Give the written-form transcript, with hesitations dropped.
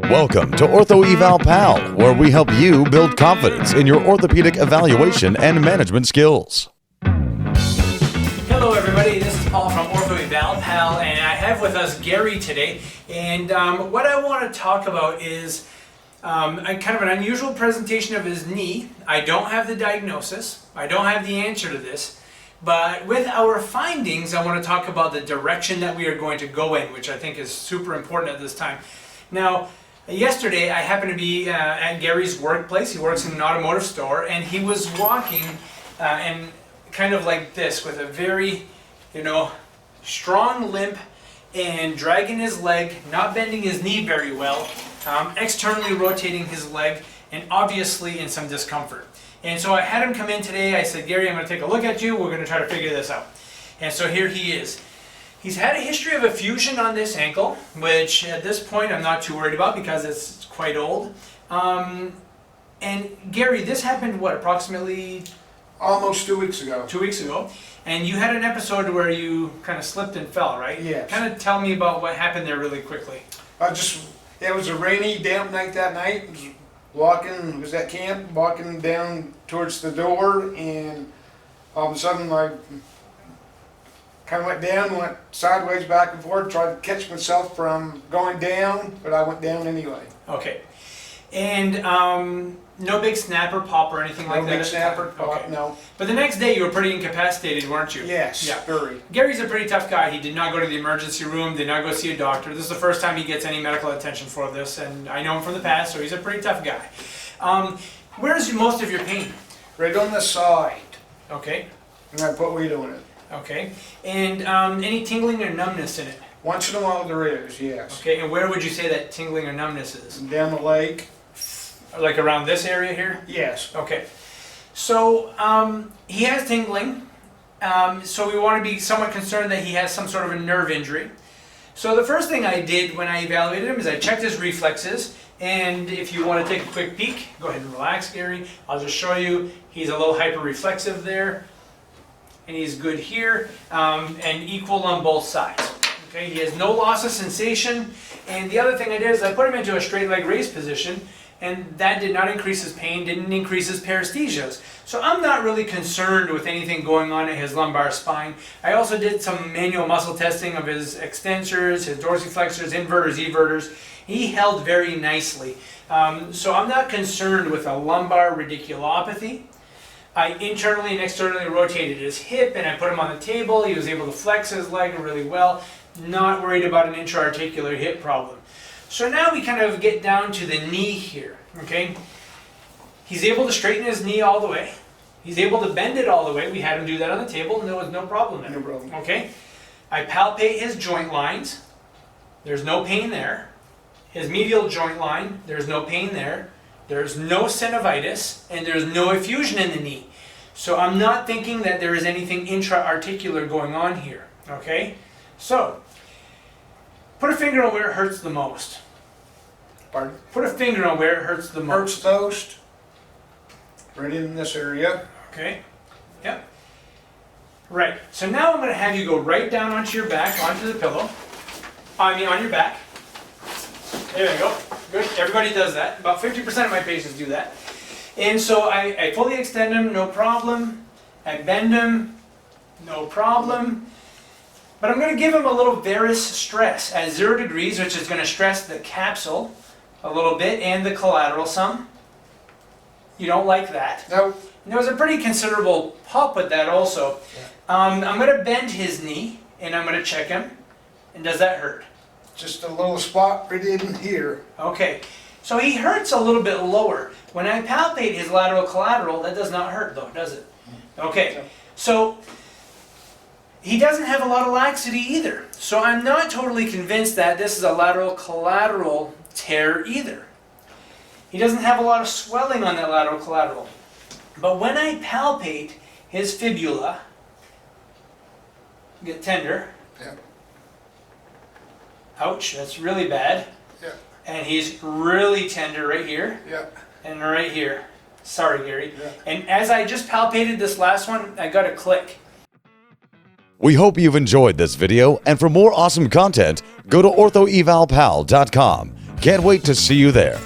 Welcome to Ortho Eval Pal, where we help you build confidence in your orthopedic evaluation and management skills. Hello everybody, this is Paul from Ortho Eval Pal, and I have with us Gary today. And what I want to talk about is kind of an unusual presentation of his knee. I don't have the diagnosis, I don't have the answer to this, but with our findings I want to talk about the direction that we are going to go in, which I think is super important at this time. Now, yesterday I happened to be at Gary's workplace. He works in an automotive store, and he was walking and kind of like this with a very, strong limp and dragging his leg, not bending his knee very well, externally rotating his leg, and obviously in some discomfort. And so I had him come in today. I said, Gary, I'm going to take a look at you. We're going to try to figure this out. And so here he is. He's had a history of effusion on this ankle, which at this point I'm not too worried about because it's quite old. And Gary, this happened, what, approximately? Almost 2 weeks ago. 2 weeks ago. And you had an episode where you kind of slipped and fell, right? Yes. Kind of tell me about what happened there really quickly. It was a rainy, damp night that night. Was at camp, walking down towards the door, and all of a sudden I kind of went down, went sideways back and forth, tried to catch myself from going down, but I went down anyway. Okay. And no big snap or pop or anything like that? No big snap or pop, okay. No. But the next day you were pretty incapacitated, weren't you? Yes, yeah. very. Gary's a pretty tough guy. He did not go to the emergency room, did not go see a doctor. This is the first time he gets any medical attention for this, and I know him from the past, so he's a pretty tough guy. Where's most of your pain? Right on the side. Okay. And I put weight on it. Okay. And any tingling or numbness in it? Once in a while there is, yes. Okay, and where would you say that tingling or numbness is? Down the leg. Like around this area here? Yes. Okay. So he has tingling, so we want to be somewhat concerned that he has some sort of a nerve injury. So the first thing I did when I evaluated him is I checked his reflexes, and if you want to take a quick peek, go ahead and relax, Gary. I'll just show you. He's a little hyper-reflexive there, and he's good here, and equal on both sides. Okay, he has no loss of sensation, and the other thing I did is I put him into a straight leg raise position, and that did not increase his pain, didn't increase his paresthesias. So I'm not really concerned with anything going on in his lumbar spine. I also did some manual muscle testing of his extensors, his dorsiflexors, inverters, everters. He held very nicely. So I'm not concerned with a lumbar radiculopathy. I internally and externally rotated his hip, and I put him on the table. He was able to flex his leg really well. Not worried about an intra-articular hip problem. So now we kind of get down to the knee here, okay? He's able to straighten his knee all the way. He's able to bend it all the way. We had him do that on the table, and there was no problem there. No problem. Okay? I palpate his joint lines. There's no pain there. His medial joint line, there's no pain there. There's no synovitis, and there's no effusion in the knee. So I'm not thinking that there is anything intra-articular going on here, okay? So, put a finger on where it hurts the most. Pardon? Put a finger on where it hurts the most. Hurts most. Right in this area. Okay. Yep. Right. So now I'm going to have you go right down onto your back, onto the pillow. On your back. There you go. Good. Everybody does that. About 50% of my patients do that. And so I fully extend them, no problem. I bend them, no problem. But I'm going to give him a little varus stress at 0 degrees, which is going to stress the capsule a little bit and the collateral some. You don't like that. No. There was a pretty considerable pop with that also. Yeah. I'm going to bend his knee, and I'm going to check him. And does that hurt? Just a little spot right in here. Okay. So he hurts a little bit lower. When I palpate his lateral collateral, that does not hurt though, does it? Okay. So he doesn't have a lot of laxity either. So I'm not totally convinced that this is a lateral collateral tear either. He doesn't have a lot of swelling on that lateral collateral. But when I palpate his fibula, get tender. Yep. Ouch, that's really bad. Yep. And he's really tender right here. Yep. And right here. Sorry, Gary. Yep. And as I just palpated this last one, I got a click. We hope you've enjoyed this video, and for more awesome content, go to orthoevalpal.com. Can't wait to see you there.